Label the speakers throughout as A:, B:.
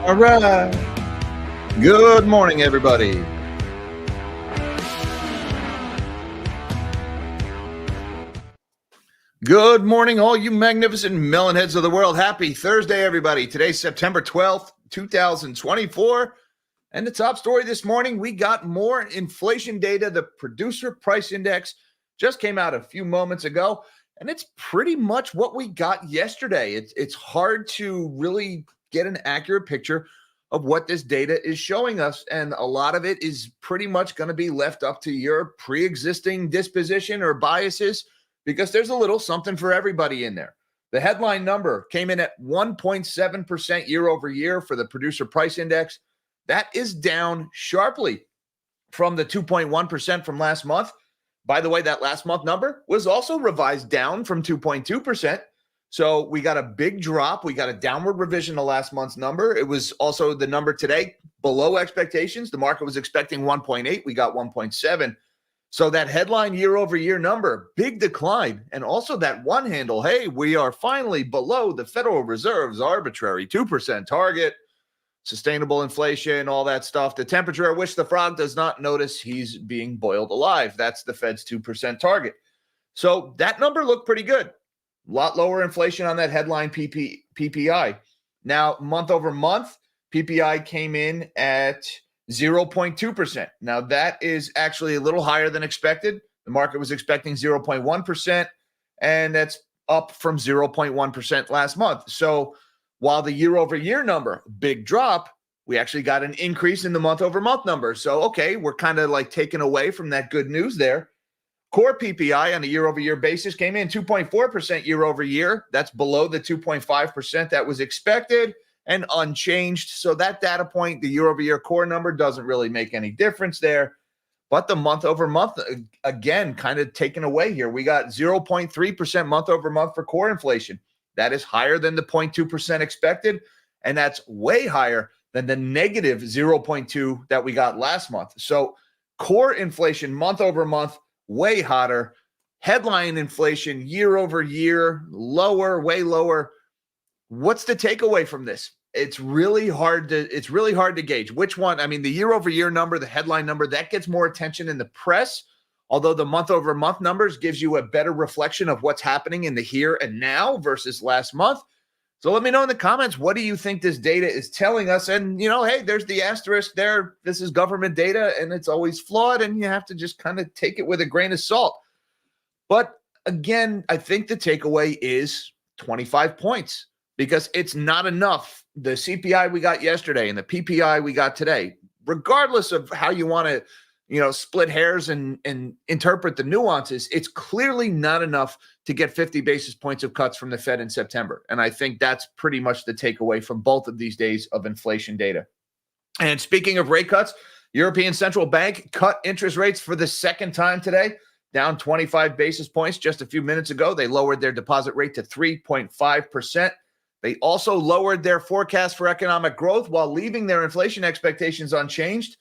A: All right. Good morning, everybody. Good morning, all you magnificent melonheads of the world. Happy Thursday, everybody. Today's September 12th, 2024. And the top story this morning, we got more inflation data. The producer price index just came out a few moments ago, and it's pretty much what we got yesterday. It's hard to really get an accurate picture of what this data is showing us, and a lot of it is pretty much going to be left up to your pre-existing disposition or biases, because there's a little something for everybody in there. The headline number came in at 1.7% year over year for the producer price index. That is down sharply from the 2.1% from last month. By the way, that last month number was also revised down from 2.2%. So we got a big drop. We got a downward revision to last month's number. It was also the number today below expectations. The market was expecting 1.8. We got 1.7. So that headline year over year number, big decline. And also that one handle, hey, we are finally below the Federal Reserve's arbitrary 2% target, sustainable inflation, all that stuff. The temperature at which the frog does not notice he's being boiled alive. That's the Fed's 2% target. So that number looked pretty good. A lot lower inflation on that headline PPI. Now, month over month, PPI came in at 0.2%. Now, that is actually a little higher than expected. The market was expecting 0.1%, and that's up from 0.1% last month. So while the year over year number, big drop, we actually got an increase in the month over month number. So, okay, we're kind of like taken away from that good news there. Core PPI on a year over year basis came in 2.4% year over year. That's below the 2.5% that was expected and unchanged. So that data point, the year over year core number, doesn't really make any difference there. But the month over month, again, kind of taken away here. We got 0.3% month over month for core inflation. That is higher than the 0.2% expected. And that's way higher than the negative 0.2 that we got last month. So core inflation month over month, way hotter. Headline inflation year over year, lower, way lower. What's the takeaway from this? It's really hard to gauge which one. I mean, the year over year number, the headline number, that gets more attention in the press, although the month over month numbers gives you a better reflection of what's happening in the here and now versus last month. So let me know in the comments, what do you think this data is telling us? And, hey, there's the asterisk there. This is government data, and it's always flawed, and you have to just kind of take it with a grain of salt. But again, I think the takeaway is 25 points, because it's not enough. The CPI we got yesterday and the PPI we got today, regardless of how you want to, split hairs and interpret the nuances, it's clearly not enough to get 50 basis points of cuts from the Fed in September. And I think that's pretty much the takeaway from both of these days of inflation data. And speaking of rate cuts, European Central Bank cut interest rates for the second time today, down 25 basis points. Just a few minutes ago, they lowered their deposit rate to 3.5%. They also lowered their forecast for economic growth while leaving their inflation expectations unchanged.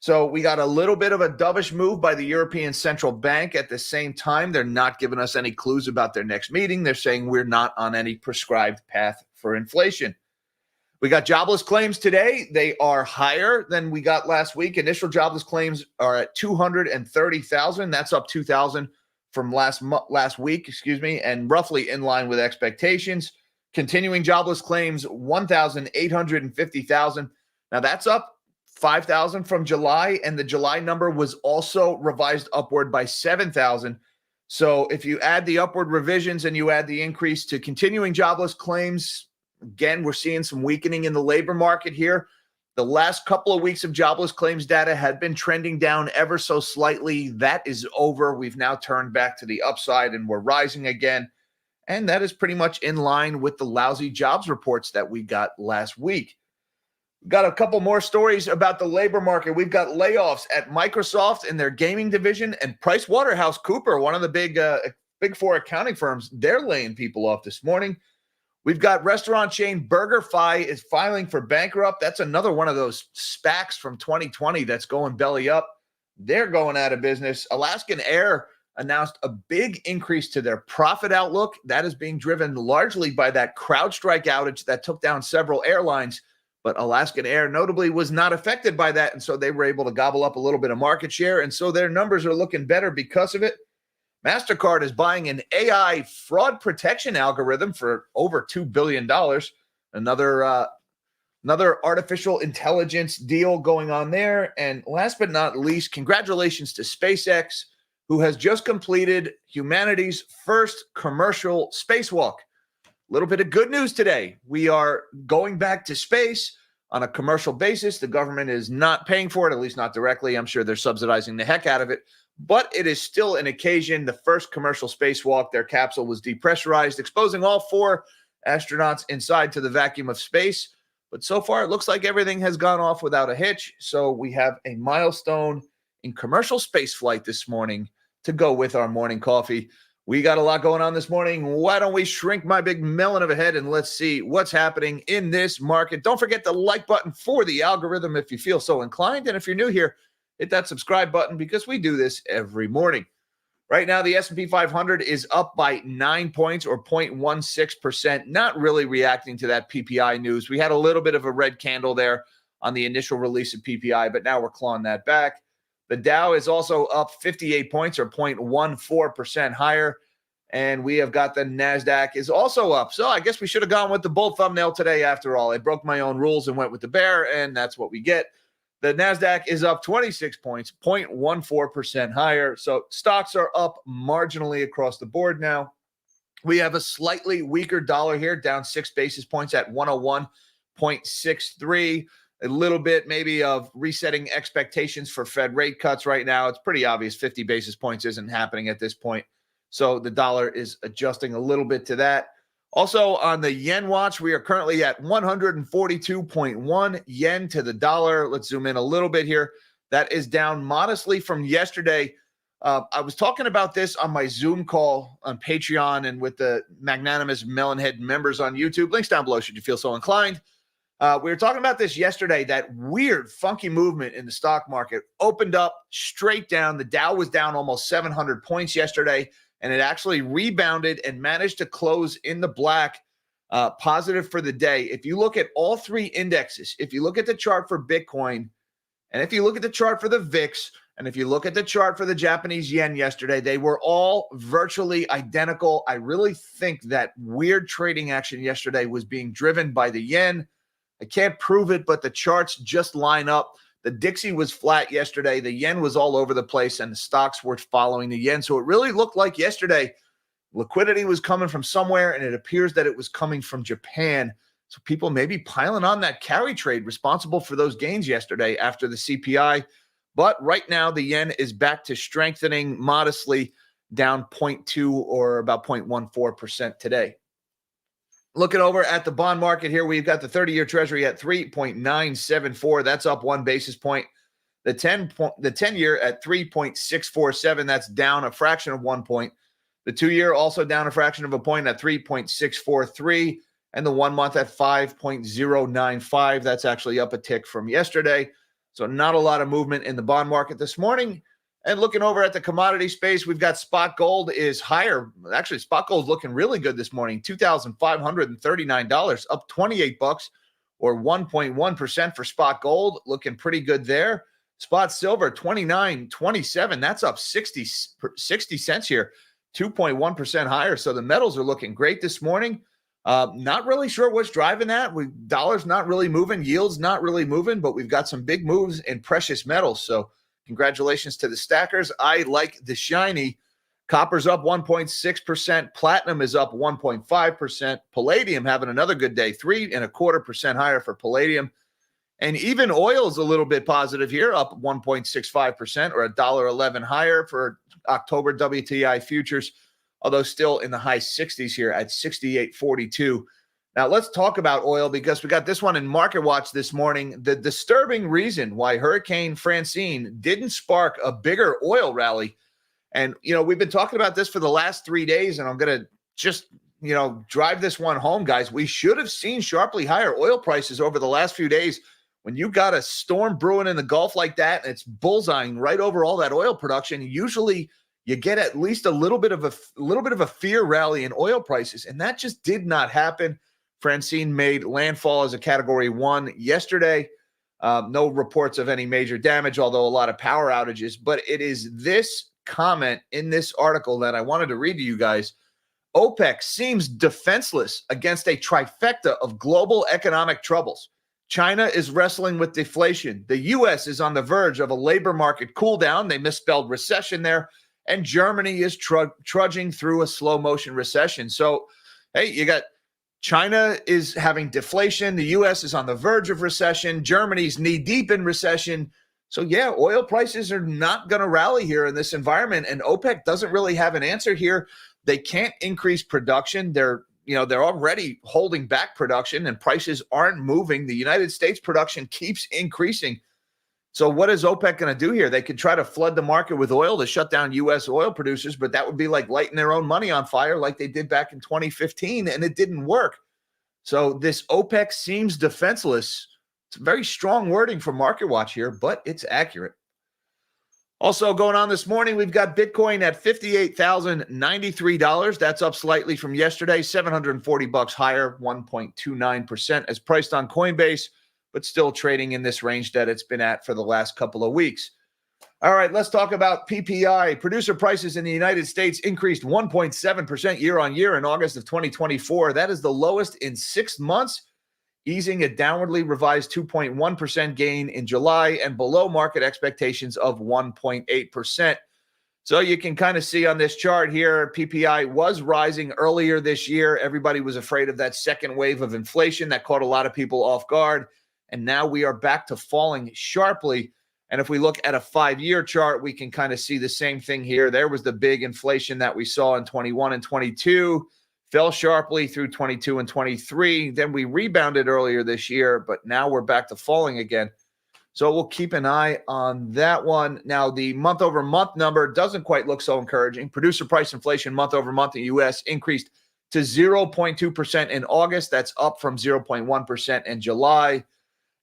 A: So we got a little bit of a dovish move by the European Central Bank. At the same time, they're not giving us any clues about their next meeting. They're saying we're not on any prescribed path for inflation. We got jobless claims today. They are higher than we got last week. Initial jobless claims are at 230,000. That's up 2,000 from last week, and roughly in line with expectations. Continuing jobless claims, 1,850,000. Now that's up 5,000 from July, and the July number was also revised upward by 7,000. So if you add the upward revisions and you add the increase to continuing jobless claims, again, we're seeing some weakening in the labor market here. The last couple of weeks of jobless claims data had been trending down ever so slightly. That is over. We've now turned back to the upside and we're rising again. And that is pretty much in line with the lousy jobs reports that we got last week. We've got a couple more stories about the labor market. We've got layoffs at Microsoft in their gaming division, and PricewaterhouseCoopers, one of the big four accounting firms, they're laying people off this morning. We've got restaurant chain BurgerFi is filing for bankrupt. That's another one of those SPACs from 2020 that's going belly up. They're going out of business. Alaskan Air announced a big increase to their profit outlook. That is being driven largely by that CrowdStrike outage that took down several airlines. But Alaskan Air notably was not affected by that, and so they were able to gobble up a little bit of market share, and so their numbers are looking better because of it. MasterCard is buying an AI fraud protection algorithm for over $2 billion. Another artificial intelligence deal going on there. And last but not least, congratulations to SpaceX, who has just completed humanity's first commercial spacewalk. A little bit of good news today. We are going back to space on a commercial basis. The government is not paying for it, at least not directly. I'm sure they're subsidizing the heck out of it. But it is still an occasion. The first commercial spacewalk, their capsule was depressurized, exposing all 4 astronauts inside to the vacuum of space. But so far, it looks like everything has gone off without a hitch. So we have a milestone in commercial spaceflight this morning to go with our morning coffee. We got a lot going on this morning. Why don't we shrink my big melon of a head and let's see what's happening in this market. Don't forget the like button for the algorithm if you feel so inclined. And if you're new here, hit that subscribe button because we do this every morning. Right now, the S&P 500 is up by 9 points or 0.16%, not really reacting to that PPI news. We had a little bit of a red candle there on the initial release of PPI, but now we're clawing that back. The Dow is also up 58 points or 0.14% higher. And we have got the NASDAQ is also up. So I guess we should have gone with the bull thumbnail today after all. I broke my own rules and went with the bear, and that's what we get. The NASDAQ is up 26 points, 0.14% higher. So stocks are up marginally across the board now. We have a slightly weaker dollar here, down 6 basis points at 101.63. A little bit maybe of resetting expectations for Fed rate cuts right now. It's pretty obvious 50 basis points isn't happening at this point. So the dollar is adjusting a little bit to that. Also on the yen watch, we are currently at 142.1 yen to the dollar. Let's zoom in a little bit here. That is down modestly from yesterday. I was talking about this on my Zoom call on Patreon and with the magnanimous Melonhead members on YouTube. Links down below should you feel so inclined. We were talking about this yesterday, that weird, funky movement in the stock market opened up straight down. The Dow was down almost 700 points yesterday, and it actually rebounded and managed to close in the black, positive for the day. If you look at all 3 indexes, if you look at the chart for Bitcoin, and if you look at the chart for the VIX, and if you look at the chart for the Japanese yen yesterday, they were all virtually identical. I really think that weird trading action yesterday was being driven by the yen. I can't prove it, but the charts just line up. The Dixie was flat yesterday. The yen was all over the place, and the stocks were following the yen. So it really looked like yesterday liquidity was coming from somewhere, and it appears that it was coming from Japan. So people may be piling on that carry trade responsible for those gains yesterday after the CPI. But right now, the yen is back to strengthening modestly, down 0.2 or about 0.14% today. Looking over at the bond market here, we've got the 30-year Treasury at 3.974. That's up 1 basis point. The 10-year at 3.647. That's down a fraction of 1 point. The 2-year also down a fraction of a point at 3.643. And the 1 month at 5.095. That's actually up a tick from yesterday. So not a lot of movement in the bond market this morning. And looking over at the commodity space, we've got spot gold is higher. Actually, spot gold is looking really good this morning. $2,539, up 28 bucks or 1.1% for spot gold. Looking pretty good there. Spot silver, 29.27. That's up 60 cents here, 2.1% higher. So the metals are looking great this morning. Not really sure what's driving that. Dollar's not really moving. Yield's not really moving, but we've got some big moves in precious metals. So congratulations to the stackers. I like the shiny. Copper's up 1.6%. Platinum is up 1.5%. Palladium having another good day, 3.25% higher for palladium. And even oil is a little bit positive here, up 1.65% or $1.11 higher for October WTI futures, although still in the high 60s here at 68.42. Now, let's talk about oil because we got this one in Market Watch this morning. The disturbing reason why Hurricane Francine didn't spark a bigger oil rally. And, we've been talking about this for the last 3 days, and I'm going to just, drive this one home, guys. We should have seen sharply higher oil prices over the last few days. When you got a storm brewing in the Gulf like that, and it's bullseyeing right over all that oil production, usually you get at least a little bit of a fear rally in oil prices, and that just did not happen. Francine made landfall as a Category 1 yesterday. No reports of any major damage, although a lot of power outages. But it is this comment in this article that I wanted to read to you guys. OPEC seems defenseless against a trifecta of global economic troubles. China is wrestling with deflation. The U.S. is on the verge of a labor market cool down. They misspelled recession there. And Germany is trudging through a slow motion recession. So, hey, you got China is having deflation. The U.S. is on the verge of recession. Germany's knee deep in recession. So, yeah, oil prices are not going to rally here in this environment. And OPEC doesn't really have an answer here. They can't increase production. They're already holding back production and prices aren't moving. The United States production keeps increasing. So what is OPEC going to do here? They could try to flood the market with oil to shut down U.S. oil producers, but that would be like lighting their own money on fire like they did back in 2015, and it didn't work. So this OPEC seems defenseless. It's very strong wording from Market Watch here, but it's accurate. Also going on this morning, we've got Bitcoin at $58,093. That's up slightly from yesterday, $740 higher, 1.29% as priced on Coinbase, but still trading in this range that it's been at for the last couple of weeks. All right, let's talk about PPI. Producer prices in the United States increased 1.7% year on year in August of 2024. That is the lowest in 6 months, easing a downwardly revised 2.1% gain in July and below market expectations of 1.8%. So you can kind of see on this chart here, PPI was rising earlier this year. Everybody was afraid of that second wave of inflation that caught a lot of people off guard. And now we are back to falling sharply. And if we look at a 5-year chart, we can kind of see the same thing here. There was the big inflation that we saw in 21 and 22. Fell sharply through 22 and 23. Then we rebounded earlier this year, but now we're back to falling again. So we'll keep an eye on that one. Now, the month-over-month number doesn't quite look so encouraging. Producer price inflation month-over-month in the U.S. increased to 0.2% in August. That's up from 0.1% in July.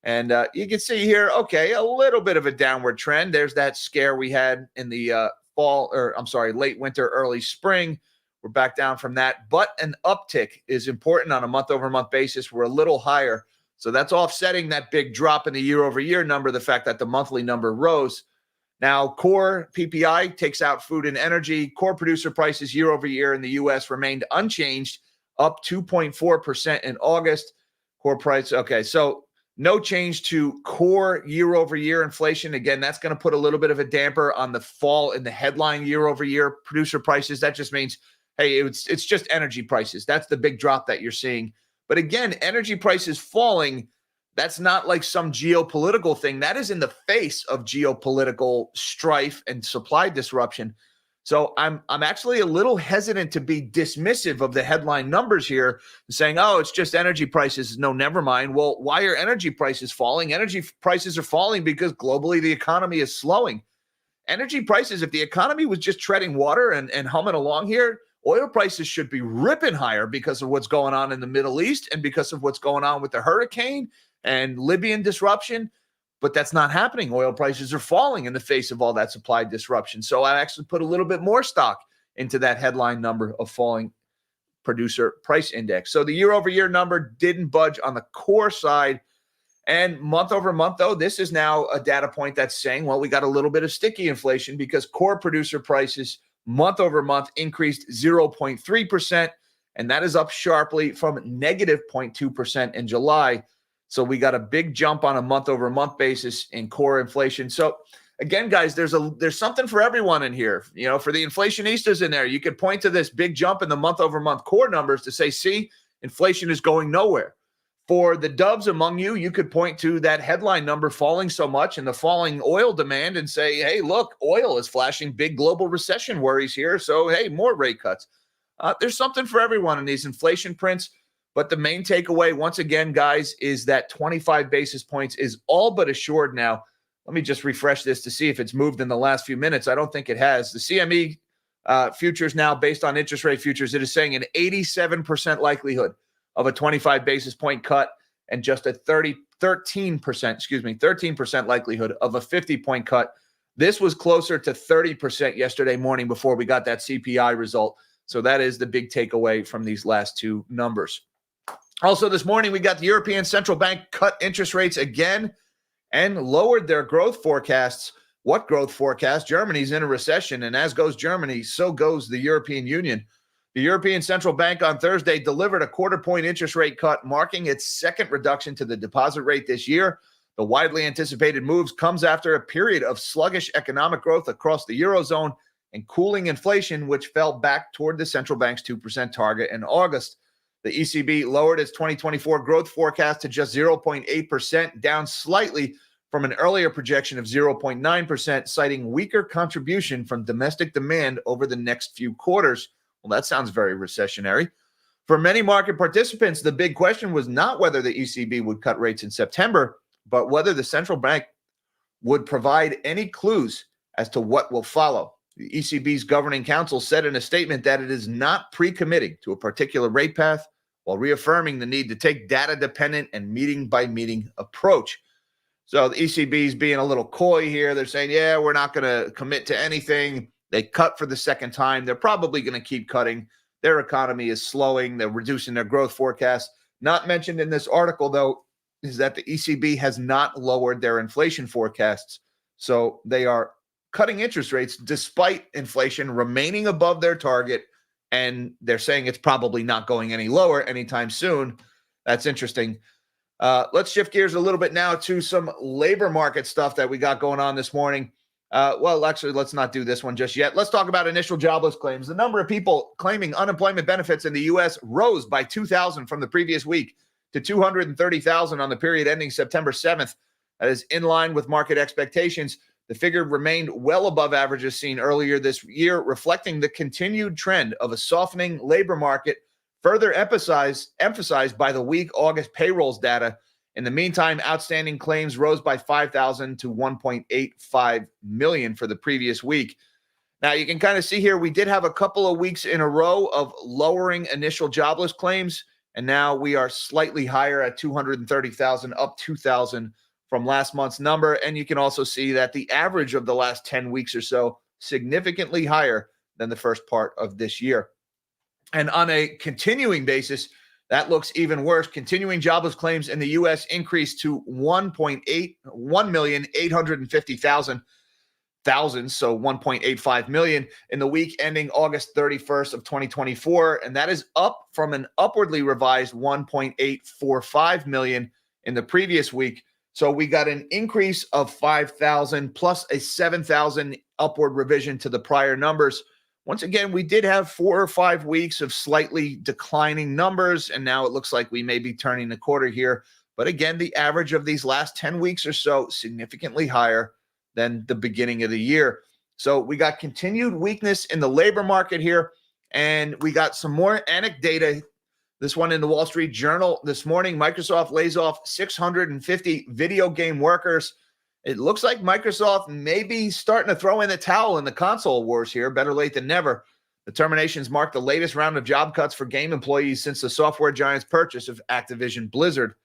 A: And you can see here, okay, a little bit of a downward trend. There's that scare we had in the late winter, early spring. We're back down from that, but an uptick is important on a month-over-month basis. We're a little higher. So that's offsetting that big drop in the year-over-year number, the fact that the monthly number rose. Now, core PPI takes out food and energy. Core producer prices year-over-year in the U.S. remained unchanged, up 2.4% in August. Core price, okay, so no change to core year-over-year inflation. Again, that's going to put a little bit of a damper on the fall in the headline year-over-year producer prices. That just means, hey, it's just energy prices. That's the big drop that you're seeing. But again, energy prices falling, that's not like some geopolitical thing. That is in the face of geopolitical strife and supply disruption. So I'm actually a little hesitant to be dismissive of the headline numbers here, saying, oh, it's just energy prices. No, never mind. Well, why are energy prices falling? Energy prices are falling because globally the economy is slowing. Energy prices, if the economy was just treading water and humming along here, oil prices should be ripping higher because of what's going on in the Middle East and because of what's going on with the hurricane and Libyan disruption. But that's not happening. Oil prices are falling in the face of all that supply disruption. So I actually put a little bit more stock into that headline number of falling producer price index. So the year-over-year number didn't budge on the core side. And month-over-month, though, this is now a data point that's saying, well, we got a little bit of sticky inflation because core producer prices month-over-month increased 0.3%, and that is up sharply from negative 0.2% in July. So we got a big jump on a month-over-month basis in core inflation. So again, guys, there's something for everyone in here. You know, for the inflationistas in there, you could point to this big jump in the month-over-month core numbers to say, see, inflation is going nowhere. For the doves among you, you could point to that headline number falling so much and the falling oil demand and say, hey, look, oil is flashing big global recession worries here. So, hey, more rate cuts. There's something for everyone in these inflation prints. But the main takeaway, once again, guys, is that 25 basis points is all but assured now. Let me just refresh this to see if it's moved in the last few minutes. I don't think it has. The CME futures now, based on interest rate futures, it is saying an 87% likelihood of a 25 basis point cut and just a 13% likelihood of a 50-point cut. This was closer to 30% yesterday morning before we got that CPI result. So that is the big takeaway from these last two numbers. Also this morning, we got the European Central Bank cut interest rates again and lowered their growth forecasts. What growth forecast? Germany's in a recession, and as goes Germany, so goes the European Union. The European Central Bank on Thursday delivered a quarter-point interest rate cut, marking its second reduction to the deposit rate this year. The widely anticipated moves comes after a period of sluggish economic growth across the Eurozone and cooling inflation, which fell back toward the central bank's 2% target in August. The ECB lowered its 2024 growth forecast to just 0.8%, down slightly from an earlier projection of 0.9%, citing weaker contribution from domestic demand over the next few quarters. Well, that sounds very recessionary. For many market participants, the big question was not whether the ECB would cut rates in September, but whether the central bank would provide any clues as to what will follow. The ECB's governing council said in a statement that it is not pre-committing to a particular rate path, while reaffirming the need to take data-dependent and meeting-by-meeting approach. So the ECB is being a little coy here. They're saying, yeah, we're not going to commit to anything. They cut for the second time. They're probably going to keep cutting. Their economy is slowing. They're reducing their growth forecast. Not mentioned in this article, though, is that the ECB has not lowered their inflation forecasts. So they are cutting interest rates despite inflation remaining above their target. And they're saying it's probably not going any lower anytime soon. That's interesting. Let's shift gears a little bit now to some labor market stuff that we got going on this morning. Well, actually, let's not do this one just yet. Let's talk about initial jobless claims. The number of people claiming unemployment benefits in the U.S. rose by 2,000 from the previous week to 230,000 on the period ending September 7th. That is in line with market expectations. The figure remained well above averages seen earlier this year, reflecting the continued trend of a softening labor market, further emphasized by the weak August payrolls data. In the meantime, outstanding claims rose by 5,000 to 1.85 million for the previous week. Now, you can kind of see here, we did have a couple of weeks in a row of lowering initial jobless claims, and now we are slightly higher at 230,000, up 2,000 from last month's number. And you can also see that the average of the last 10 weeks or so, significantly higher than the first part of this year. And on a continuing basis, that looks even worse. Continuing jobless claims in the U.S. increased to 1,850,000, so 1.85 million in the week ending August 31st of 2024. And that is up from an upwardly revised 1.845 million in the previous week. So we got an increase of 5,000 plus a 7,000 upward revision to the prior numbers. Once again, we did have 4 or 5 weeks of slightly declining numbers, and now it looks like we may be turning the quarter here. But again, the average of these last 10 weeks or so, significantly higher than the beginning of the year. So we got continued weakness in the labor market here, and we got some more anecdata. This one in the Wall Street Journal this morning. Microsoft lays off 650 video game workers. It looks like Microsoft may be starting to throw in the towel in the console wars here. Better late than never. The terminations mark the latest round of job cuts for game employees since the software giant's purchase of Activision Blizzard.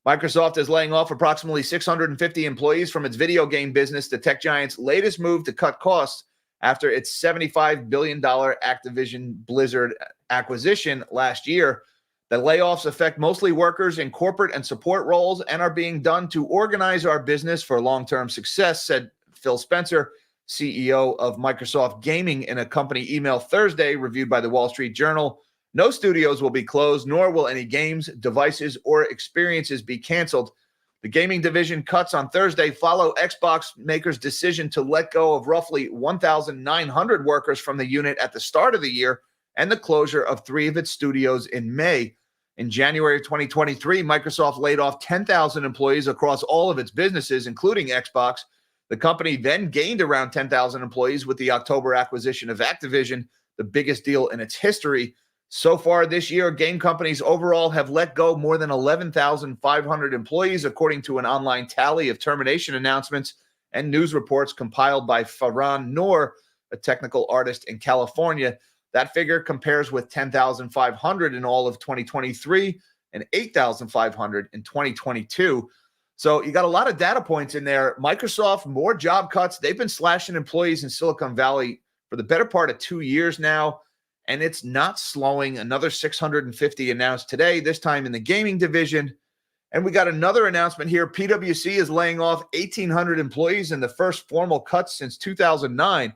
A: Microsoft is laying off approximately 650 employees from its video game business, the tech giant's latest move to cut costs after its $75 billion Activision Blizzard acquisition last year. The layoffs affect mostly workers in corporate and support roles and are being done to organize our business for long-term success, said Phil Spencer, CEO of Microsoft Gaming, in a company email Thursday reviewed by the Wall Street Journal. No studios will be closed, nor will any games, devices, or experiences be canceled. The gaming division cuts on Thursday follow Xbox makers' decision to let go of roughly 1,900 workers from the unit at the start of the year and the closure of 3 of its studios in May. In January of 2023, Microsoft laid off 10,000 employees across all of its businesses, including Xbox. The company then gained around 10,000 employees with the October acquisition of Activision, the biggest deal in its history. So far this year, game companies overall have let go more than 11,500 employees, according to an online tally of termination announcements and news reports compiled by Farhan Noor, a technical artist in California. That figure compares with 10,500 in all of 2023 and 8,500 in 2022. So you got a lot of data points in there. Microsoft, more job cuts. They've been slashing employees in Silicon Valley for the better part of 2 years now. and it's not slowing. Another 650 announced today, this time in the gaming division. And we got another announcement here. PWC is laying off 1,800 employees in the first formal cuts since 2009.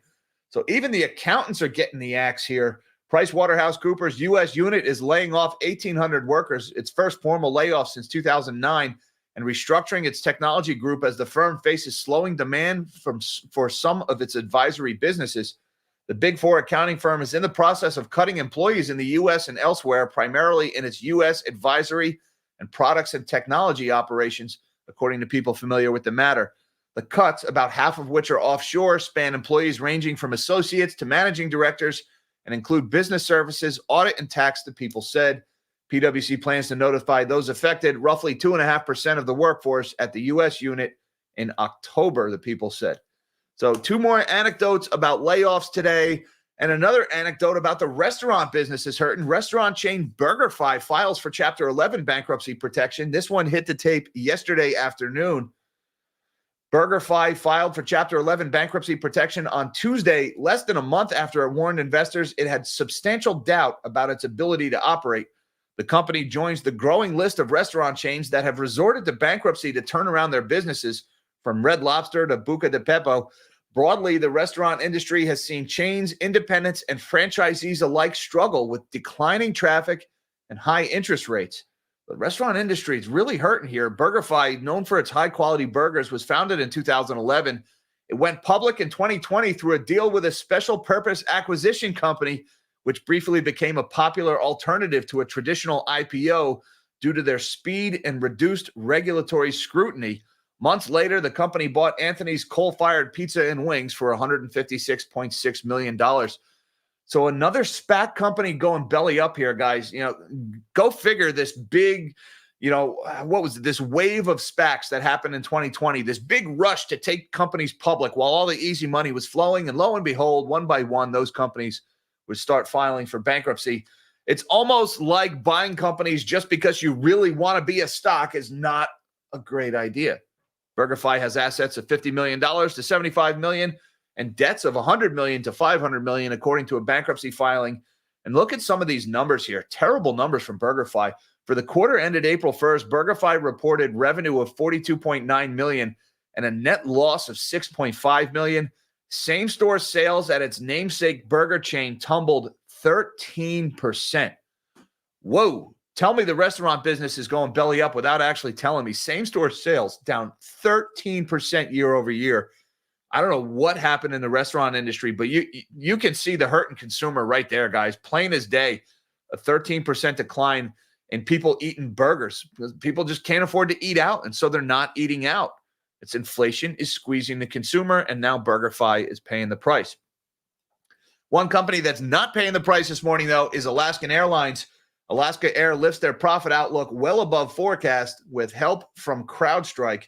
A: So even the accountants are getting the axe here. PricewaterhouseCoopers U.S. unit is laying off 1,800 workers, its first formal layoff since 2009, and restructuring its technology group as the firm faces slowing demand for some of its advisory businesses. The Big Four accounting firm is in the process of cutting employees in the U.S. and elsewhere, primarily in its U.S. advisory and products and technology operations, according to people familiar with the matter. The cuts, about half of which are offshore, span employees ranging from associates to managing directors and include business services, audit, and tax, the people said. PwC plans to notify those affected, roughly 2.5% of the workforce at the U.S. unit in October, the people said. So 2 more anecdotes about layoffs today. And another anecdote about the restaurant business is hurting. Restaurant chain BurgerFi files for Chapter 11 bankruptcy protection. This one hit the tape yesterday afternoon. BurgerFi filed for Chapter 11 bankruptcy protection on Tuesday, less than a month after it warned investors it had substantial doubt about its ability to operate. The company joins the growing list of restaurant chains that have resorted to bankruptcy to turn around their businesses, from Red Lobster to Buca de Beppo. Broadly, the restaurant industry has seen chains, independents, and franchisees alike struggle with declining traffic and high interest rates. The restaurant industry is really hurting here. BurgerFi, known for its high-quality burgers, was founded in 2011. It went public in 2020 through a deal with a special purpose acquisition company, which briefly became a popular alternative to a traditional IPO due to their speed and reduced regulatory scrutiny. Months later, the company bought Anthony's Coal-Fired Pizza and Wings for $156.6 million. So another SPAC company going belly up here, guys. Go figure this big, what was it? This wave of SPACs that happened in 2020, this big rush to take companies public while all the easy money was flowing. And lo and behold, one by one, those companies would start filing for bankruptcy. It's almost like buying companies just because you really want to be a stock is not a great idea. BurgerFi has assets of $50 million to $75 million and debts of $100 million to $500 million, according to a bankruptcy filing. And look at some of these numbers here. Terrible numbers from BurgerFi. For the quarter ended April 1st, BurgerFi reported revenue of $42.9 million and a net loss of $6.5 million. Same-store sales at its namesake burger chain tumbled 13%. Whoa. Tell me the restaurant business is going belly up without actually telling me. Same-store sales down 13% year over year. I don't know what happened in the restaurant industry, but you can see the hurting consumer right there, guys. Plain as day, a 13% decline in people eating burgers. People just can't afford to eat out, and so they're not eating out. It's inflation is squeezing the consumer, and now BurgerFi is paying the price. One company that's not paying the price this morning, though, is Alaskan Airlines. Alaska Air lifts their profit outlook well above forecast with help from CrowdStrike.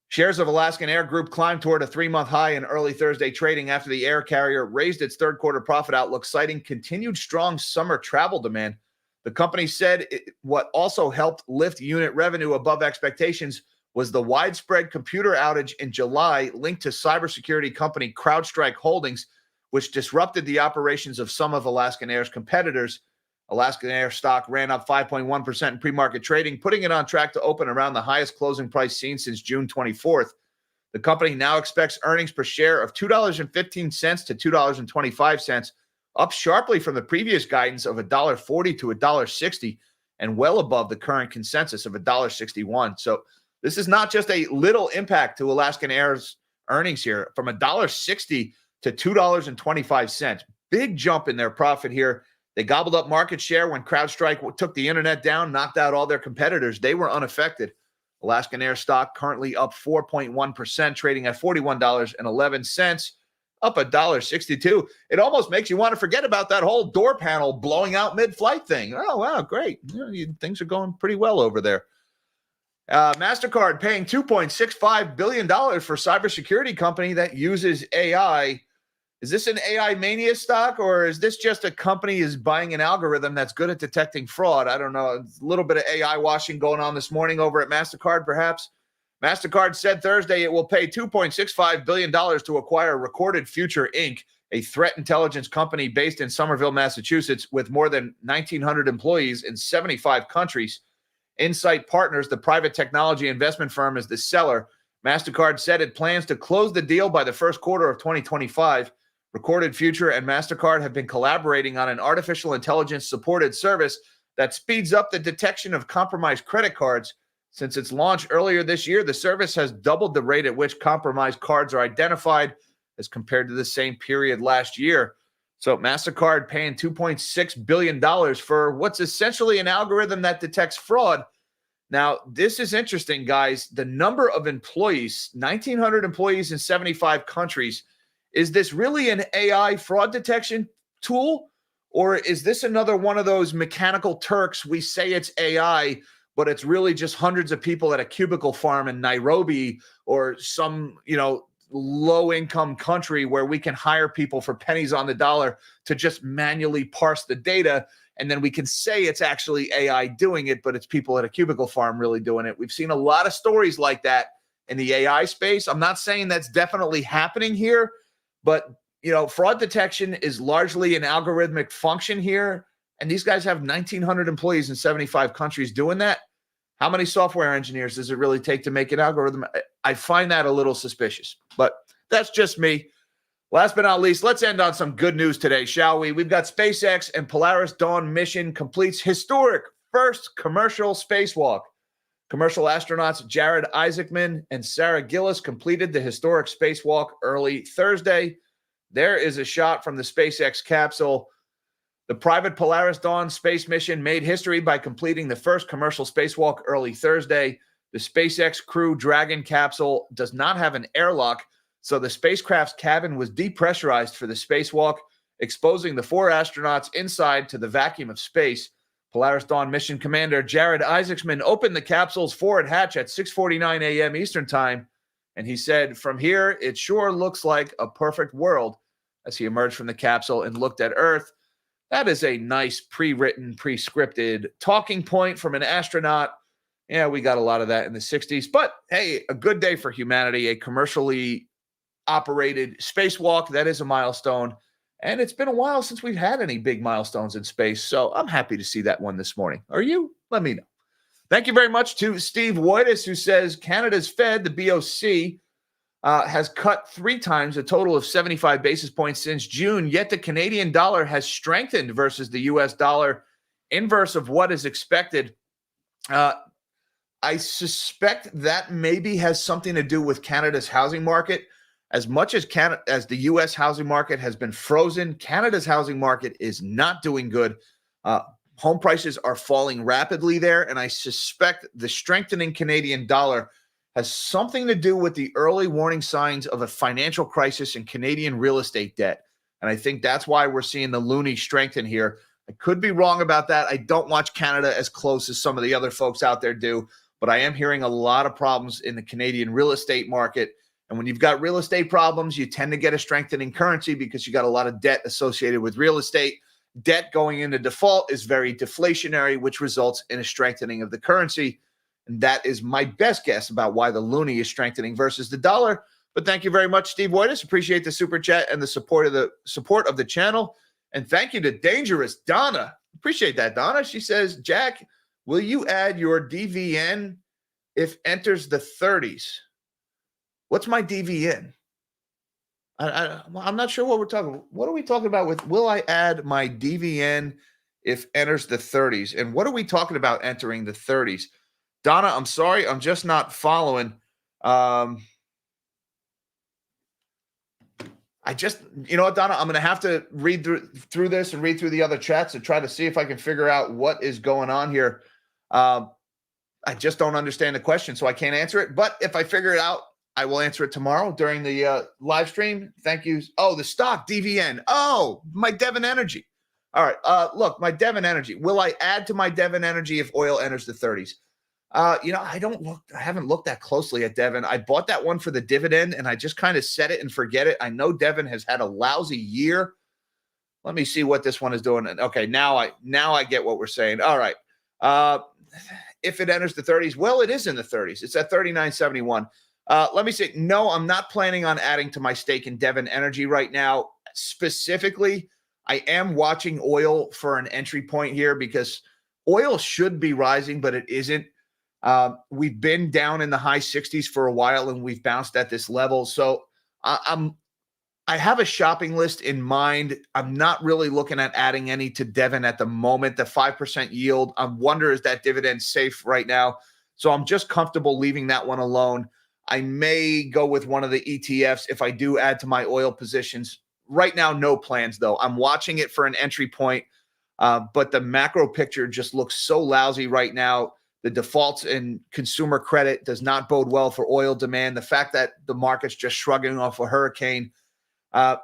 A: Shares of Alaskan Air Group climbed toward a 3-month high in early Thursday trading after the air carrier raised its third quarter profit outlook, citing continued strong summer travel demand. The company said what also helped lift unit revenue above expectations was the widespread computer outage in July linked to cybersecurity company CrowdStrike Holdings, which disrupted the operations of some of Alaskan Air's competitors. Alaskan Air stock ran up 5.1% in pre-market trading, putting it on track to open around the highest closing price seen since June 24th. The company now expects earnings per share of $2.15 to $2.25, up sharply from the previous guidance of $1.40 to $1.60, and well above the current consensus of $1.61. So this is not just a little impact to Alaskan Air's earnings here, from $1.60 to $2.25. Big jump in their profit here. They gobbled up market share when CrowdStrike took the internet down, knocked out all their competitors. They were unaffected. Alaskan Air stock currently up 4.1%, trading at $41.11, up $1.62. It almost makes you want to forget about that whole door panel blowing out mid-flight thing. Oh, wow, great. Things are going pretty well over there. MasterCard paying $2.65 billion for cybersecurity company that uses AI. Is this an AI mania stock, or is this just a company is buying an algorithm that's good at detecting fraud? I don't know. It's a little bit of AI washing going on this morning over at MasterCard, perhaps. MasterCard said Thursday it will pay $2.65 billion to acquire Recorded Future Inc., a threat intelligence company based in Somerville, Massachusetts, with more than 1,900 employees in 75 countries. Insight Partners, the private technology investment firm, is the seller. MasterCard said it plans to close the deal by the first quarter of 2025. Recorded Future and MasterCard have been collaborating on an artificial intelligence-supported service that speeds up the detection of compromised credit cards. Since its launch earlier this year, the service has doubled the rate at which compromised cards are identified as compared to the same period last year. So MasterCard paying $2.6 billion for what's essentially an algorithm that detects fraud. Now, this is interesting, guys. The number of employees, 1,900 employees in 75 countries. Is this really an AI fraud detection tool? Or is this another one of those mechanical Turks? We say it's AI, but it's really just hundreds of people at a cubicle farm in Nairobi or some, low-income country where we can hire people for pennies on the dollar to just manually parse the data, and then we can say it's actually AI doing it, but it's people at a cubicle farm really doing it. We've seen a lot of stories like that in the AI space. I'm not saying that's definitely happening here, but fraud detection is largely an algorithmic function here, and these guys have 1,900 employees in 75 countries doing that. How many software engineers does it really take to make an algorithm? I find that a little suspicious, but that's just me. Last but not least, let's end on some good news today, shall we? We've got SpaceX and Polaris Dawn mission completes historic first commercial spacewalk. Commercial astronauts Jared Isaacman and Sarah Gillis completed the historic spacewalk early Thursday. There is a shot from the SpaceX capsule. The private Polaris Dawn space mission made history by completing the first commercial spacewalk early Thursday. The SpaceX Crew Dragon capsule does not have an airlock, so the spacecraft's cabin was depressurized for the spacewalk, exposing the 4 astronauts inside to the vacuum of space. Polaris Dawn mission commander Jared Isaacman opened the capsule's forward hatch at 6:49 a.m. Eastern Time, and he said, "From here, it sure looks like a perfect world," as he emerged from the capsule and looked at Earth. That is a nice pre-written, pre-scripted talking point from an astronaut. Yeah, we got a lot of that in the 60s. But, hey, a good day for humanity, a commercially operated spacewalk. That is a milestone. And it's been a while since we've had any big milestones in space. So I'm happy to see that one this morning. Are you? Let me know. Thank you very much to Steve Woitis, who says Canada's Fed, the BOC, has cut 3 times, a total of 75 basis points since June, yet the Canadian dollar has strengthened versus the U.S. dollar, inverse of what is expected. I suspect that maybe has something to do with Canada's housing market. As much as the U.S. housing market has been frozen, Canada's housing market is not doing good. Home prices are falling rapidly there, and I suspect the strengthening Canadian dollar has something to do with the early warning signs of a financial crisis in Canadian real estate debt. And I think that's why we're seeing the loonie strengthen here. I could be wrong about that. I don't watch Canada as close as some of the other folks out there do, but I am hearing a lot of problems in the Canadian real estate market. And when you've got real estate problems, you tend to get a strengthening currency because you got a lot of debt associated with real estate. Debt going into default is very deflationary, which results in a strengthening of the currency. And that is my best guess about why the loonie is strengthening versus the dollar. But thank you very much, Steve Woitis. Appreciate the super chat and the support of the channel. And thank you to Dangerous Donna. Appreciate that, Donna. She says, Jack, will you add your DVN if enters the 30s? What's my DVN? I'm not sure what we're talking about. What are we talking about with will I add my DVN if enters the 30s? And what are we talking about entering the 30s? Donna, I'm sorry. I'm just not following. You know what, Donna? I'm going to have to read through this and read through the other chats and try to see if I can figure out what is going on here. I just don't understand the question, so I can't answer it. But if I figure it out, I will answer it tomorrow during the live stream. Thank you. Oh, the stock, DVN. Oh, my Devon Energy. All right. Look, my Devon Energy. Will I add to my Devon Energy if oil enters the 30s? I haven't looked that closely at Devon. I bought that one for the dividend, and I just kind of set it and forget it. I know Devon has had a lousy year. Let me see what this one is doing. Okay, now I get what we're saying. All right. If it enters the 30s, well, it is in the 30s. It's at 39.71. Let me say, no, I'm not planning on adding to my stake in Devon Energy right now. Specifically, I am watching oil for an entry point here because oil should be rising, but it isn't. We've been down in the high 60s for a while, and we've bounced at this level. So I have a shopping list in mind. I'm not really looking at adding any to Devon at the moment. The 5% yield, I wonder, is that dividend safe right now? So I'm just comfortable leaving that one alone. I may go with one of the ETFs if I do add to my oil positions. Right now, no plans, though. I'm watching it for an entry point, but the macro picture just looks so lousy right now. The defaults in consumer credit does not bode well for oil demand. The fact that the market's just shrugging off a hurricane. I'm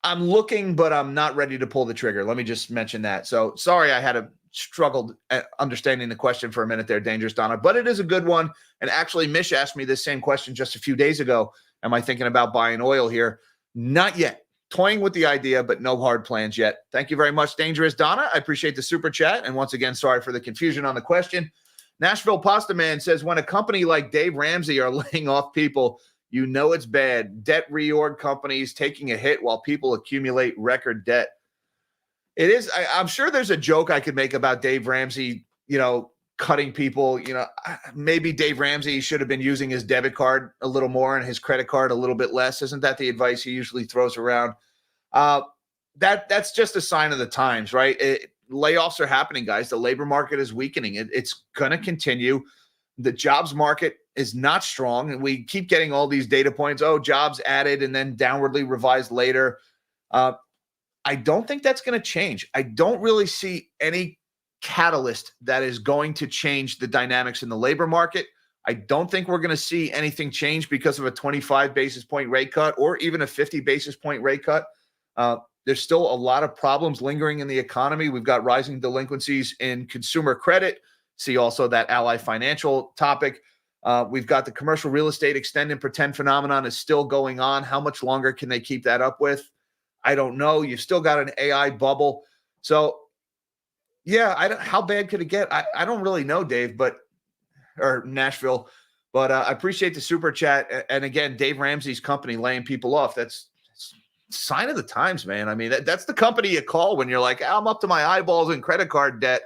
A: looking, but I'm not ready to pull the trigger. Let me just mention that. So sorry I had struggled at understanding the question for a minute there, Dangerous Donna, but it is a good one. And actually, Mish asked me this same question just a few days ago. Am I thinking about buying oil here? Not yet. Toying with the idea, but no hard plans yet. Thank you very much, Dangerous Donna. I appreciate the super chat. And once again, sorry for the confusion on the question. Nashville Pasta Man says, when a company like Dave Ramsey are laying off people, you know it's bad. Debt reorg companies taking a hit while people accumulate record debt. It is. I'm sure there's a joke I could make about Dave Ramsey, cutting people. Maybe Dave Ramsey should have been using his debit card a little more and his credit card a little bit less. Isn't that the advice he usually throws around? That's just a sign of the times, right? Layoffs are happening, guys. The labor market is weakening. It's going to continue. The jobs market is not strong, and we keep getting all these data points. Oh, jobs added and then downwardly revised later. I don't think that's going to change. I don't really see any catalyst that is going to change the dynamics in the labor market. I don't think we're going to see anything change because of a 25 basis point rate cut or even a 50 basis point rate cut. There's still a lot of problems lingering in the economy. We've got rising delinquencies in consumer credit. See also that Ally Financial topic. We've got the commercial real estate extend and pretend phenomenon is still going on. How much longer can they keep that up with? I don't know. You've still got an AI bubble. So, yeah, how bad could it get? I don't really know, Dave, or Nashville. But I appreciate the super chat. And again, Dave Ramsey's company laying people off. That's a sign of the times, man. I mean, that's the company you call when you're like, I'm up to my eyeballs in credit card debt.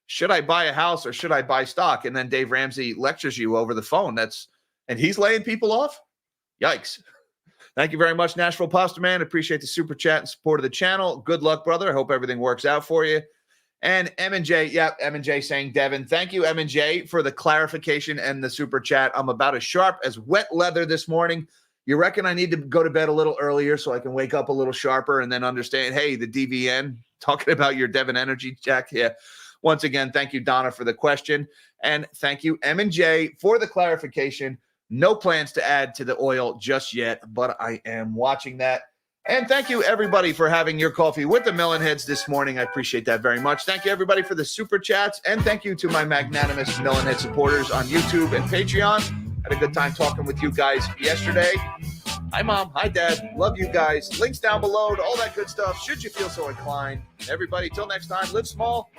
A: Should I buy a house or should I buy stock? And then Dave Ramsey lectures you over the phone. And he's laying people off? Yikes. Thank you very much, Nashville Pasta Man. Appreciate the super chat and support of the channel. Good luck, brother. I hope everything works out for you. And M&J, M&J saying, Devin, thank you, M&J, for the clarification and the super chat. I'm about as sharp as wet leather this morning. You reckon I need to go to bed a little earlier so I can wake up a little sharper and then understand, hey, the DVN, talking about your Devon Energy, Jack? Yeah. Once again, thank you, Donna, for the question. And thank you, M&J, for the clarification. No plans to add to the oil just yet, but I am watching that. And thank you, everybody, for having your coffee with the Melonheads this morning. I appreciate that very much. Thank you, everybody, for the super chats. And thank you to my magnanimous Melonhead supporters on YouTube and Patreon. Had a good time talking with you guys yesterday. Hi, Mom. Hi, Dad. Love you guys. Links down below to all that good stuff, should you feel so inclined. Everybody, till next time, live small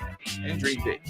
A: and dream big.